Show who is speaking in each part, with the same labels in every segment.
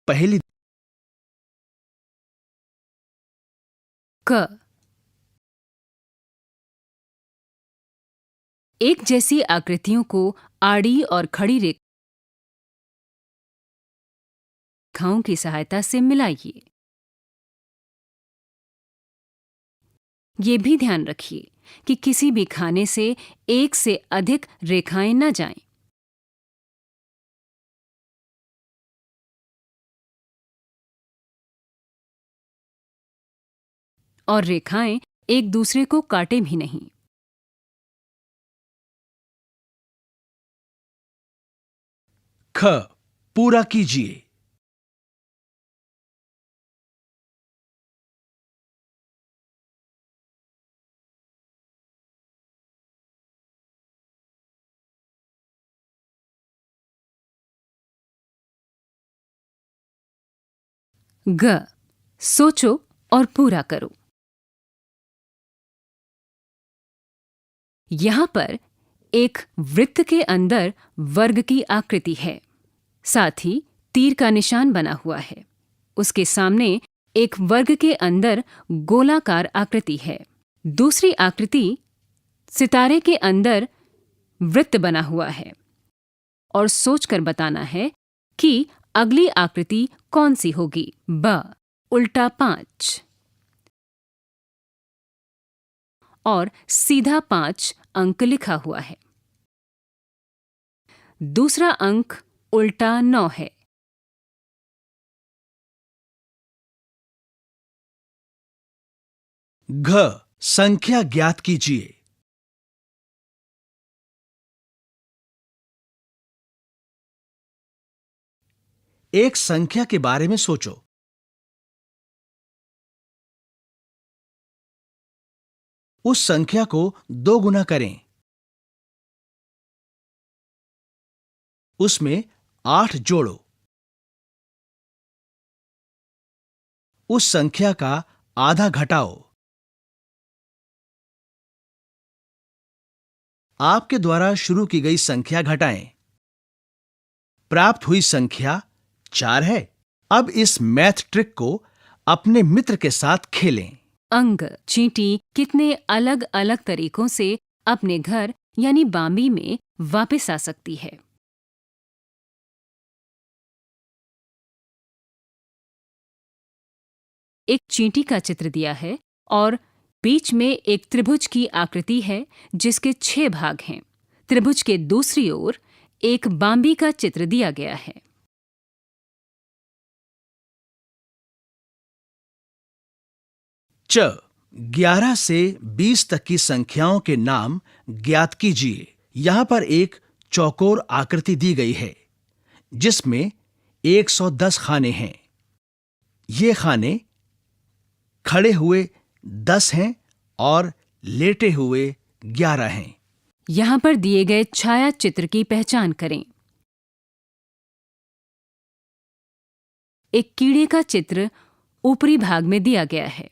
Speaker 1: पहली
Speaker 2: क। एक जैसी आकृतियों को आड़ी और खड़ी रेखाओं की सहायता से मिलाइए। ये भी ध्यान रखिए कि किसी भी खाने से एक से अधिक रेखाएं न जाएं। और रेखाएं एक दूसरे को काटें भी नहीं।
Speaker 1: ख पूरा कीजिए।
Speaker 2: ग सोचो और पूरा करो। यहां पर एक वृत्त के अंदर वर्ग की आकृति है, साथ ही तीर का निशान बना हुआ है। उसके सामने एक वर्ग के अंदर गोलाकार आकृति है। दूसरी आकृति सितारे के अंदर वृत्त बना हुआ है और सोचकर बताना है कि अगली आकृति कौन सी होगी। ब उल्टा 5 और सीधा 5 अंक लिखा हुआ है। दूसरा अंक उल्टा 9 है।
Speaker 1: घ संख्या ज्ञात कीजिए। एक संख्या के बारे में सोचो। उस संख्या को 2 गुना करें। उसमें 8 जोड़ो। उस संख्या का आधा घटाओ। आपके द्वारा शुरू की गई संख्या घटाएं। प्राप्त हुई संख्या 4 है। अब इस मैथ ट्रिक को अपने मित्र के साथ खेलें।
Speaker 2: अंग चींटी कितने अलग अलग तरीकों से अपने घर यानी बाम्बी में वापस आ सकती है। एक चींटी का चित्र दिया है और बीच में एक त्रिभुज की आकृति है जिसके 6 भाग हैं। त्रिभुज के दूसरी ओर एक बाम्बी का चित्र दिया गया है।
Speaker 1: च 11 से 20 तक की संख्याओं के नाम ज्ञात कीजिए। यहां पर एक चौकोर आकृति दी गई है जिसमें 110 खाने हैं। ये खाने खड़े हुए 10 हैं और लेटे हुए 11 हैं।
Speaker 2: यहाँ पर दिए गए छाया चित्र की पहचान करें। एक कीड़े का चित्र ऊपरी भाग में दिया गया है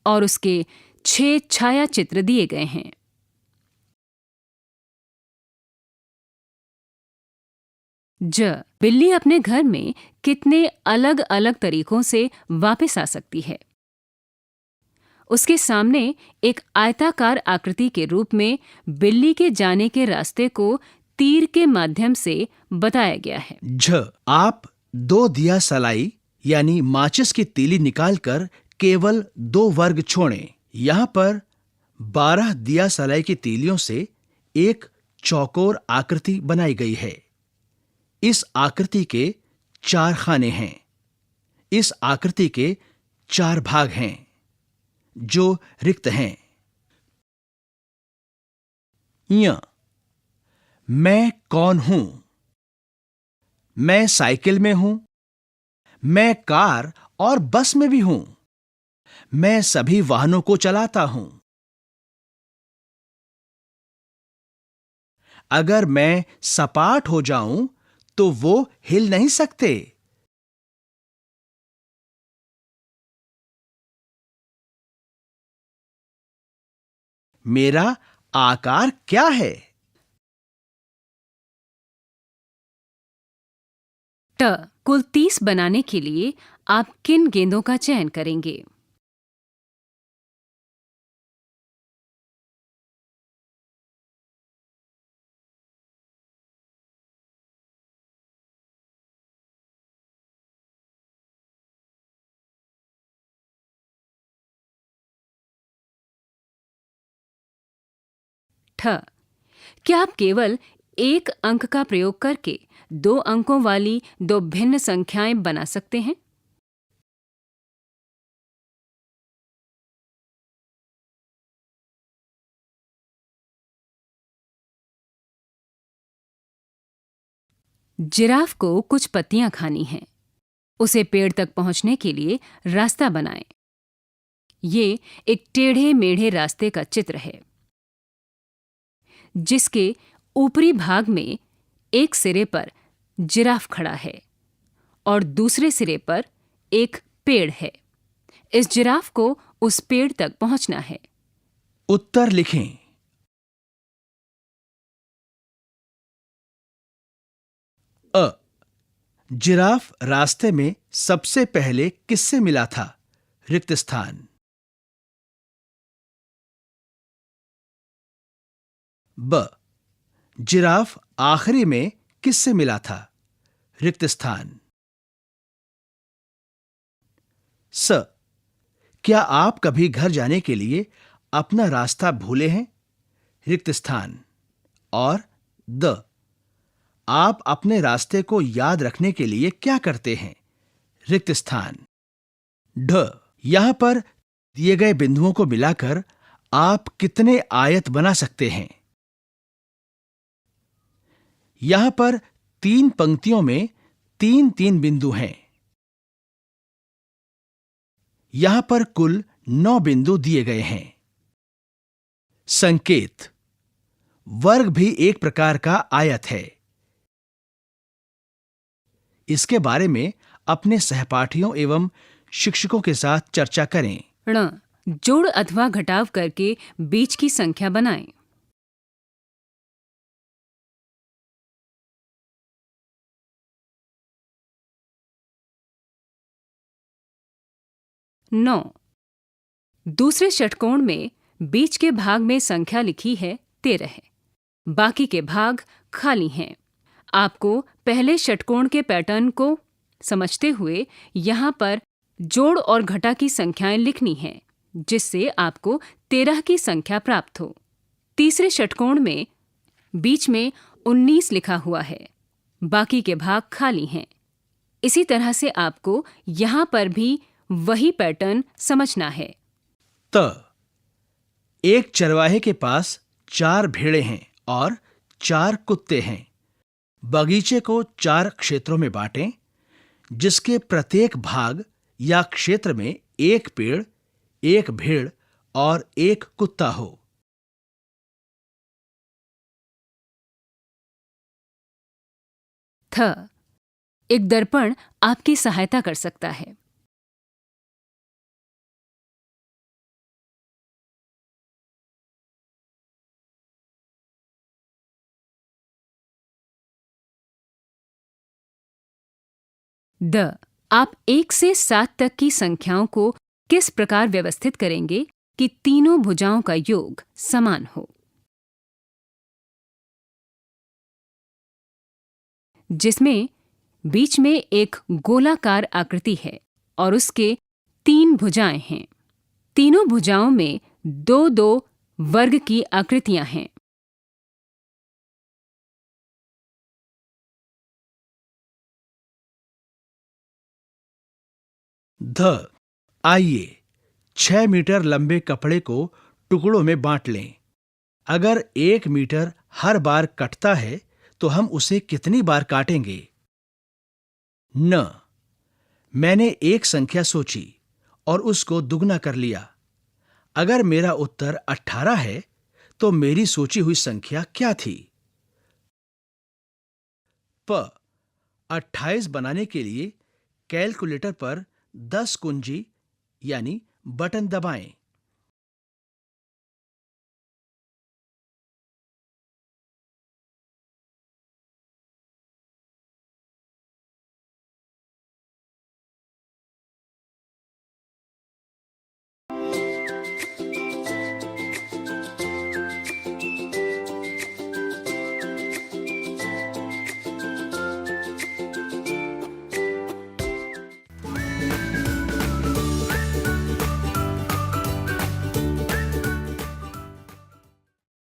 Speaker 2: और उसके 6 छाया चित्र दिए गए हैं। ज बिल्ली अपने घर में कितने अलग अलग तरीकों से वापस आ सकती है। उसके सामने एक आयताकार आकृति के रूप में बिल्ली के जाने के रास्ते को तीर के माध्यम से बताया गया है।
Speaker 1: झ आप 2 दिया सलाई यानी माचिस की तीली निकालकर केवल 2 वर्ग छोड़ें। यहां पर 12 दिया सलाई की तीलियों से एक चौकोर आकृति बनाई गई है। इस आकृति के 4 खाने हैं। इस आकृति के 4 भाग हैं जो रिक्त हैं। य मैं कौन हूं? मैं साइकिल में हूं। मैं कार और बस में भी हूं। मैं सभी वाहनों को चलाता हूं। अगर मैं सपाट हो जाऊं तो वो हिल नहीं सकते। मेरा आकार क्या है?
Speaker 2: ट कुल 30 बनाने के लिए आप किन गेंदों का चयन करेंगे? ठ क्या आप केवल एक अंक का प्रयोग करके 2 अंकों वाली 2 भिन्न संख्याएं बना सकते हैं? जिराफ को कुछ पत्तियां खानी हैं। उसे पेड़ तक पहुंचने के लिए रास्ता बनाएं। ये एक टेढ़े मेढ़े रास्ते का चित्र है, जिसके ऊपरी भाग में एक सिरे पर जिराफ खड़ा है और दूसरे सिरे पर एक पेड़ है। इस जिराफ को उस पेड़ तक पहुंचना है।
Speaker 1: उत्तर लिखें। अ जिराफ रास्ते में सबसे पहले किससे मिला था? रिक्त स्थान। ब जिराफ आखिरी में किससे मिला था? रिक्त स्थान। स क्या आप कभी घर जाने के लिए अपना रास्ता भूले हैं? रिक्त स्थान। और द आप अपने रास्ते को याद रखने के लिए क्या करते हैं? रिक्त स्थान। ढ यहां पर दिए गए बिंदुओं को मिलाकर आप कितने आयत बना सकते हैं? यहां पर 3 पंक्तियों में 3-3 बिंदु हैं। यहां पर कुल 9 बिंदु दिए गए हैं। संकेत। वर्ग भी एक प्रकार का आयत है। इसके बारे में अपने सहपाठियों एवं शिक्षकों के साथ चर्चा करें।
Speaker 2: ण जोड़ अथवा घटाव करके बीच की संख्या बनाएं। नौ दूसरे षटकोण में बीच के भाग में संख्या लिखी है 13 है। बाकी के भाग खाली हैं। आपको पहले षटकोण के पैटर्न को समझते हुए यहाँ पर जोड़ और घटा की संख्याएं लिखनी हैं, जिससे आपको 13 की संख्या प्राप्त हो। तीसरे षटकोण में बीच में 19 लिखा हुआ है। बाकी के भाग खाली हैं। इसी तरह से आपको यहाँ पर भी वही पैटर्न समझना है।
Speaker 1: त एक चरवाहे के पास 4 भेड़ें हैं और 4 कुत्ते हैं। बगीचे को 4 क्षेत्रों में बांटें, जिसके प्रत्येक भाग या क्षेत्र में एक पेड़, एक भेड़ और एक कुत्ता हो।
Speaker 2: थ एक दर्पण आपकी सहायता कर सकता है। द आप 1 से 7 तक की संख्याओं को किस प्रकार व्यवस्थित करेंगे कि तीनों भुजाओं का योग समान हो? जिसमें बीच में एक गोलाकार आकृति है और उसके 3 भुजाएं हैं। तीनों भुजाओं में 2-2 वर्ग की आकृतियां हैं।
Speaker 1: ध आइए 6 मीटर लंबे कपड़े को टुकड़ों में बांट लें। अगर 1 मीटर हर बार कटता है तो हम उसे कितनी बार काटेंगे? न मैंने एक संख्या सोची और उसको दुगना कर लिया। अगर मेरा उत्तर 18 है तो मेरी सोची हुई संख्या क्या थी? प 28 बनाने के लिए कैलकुलेटर पर 10 कुंजी यानी बटन दबाएं।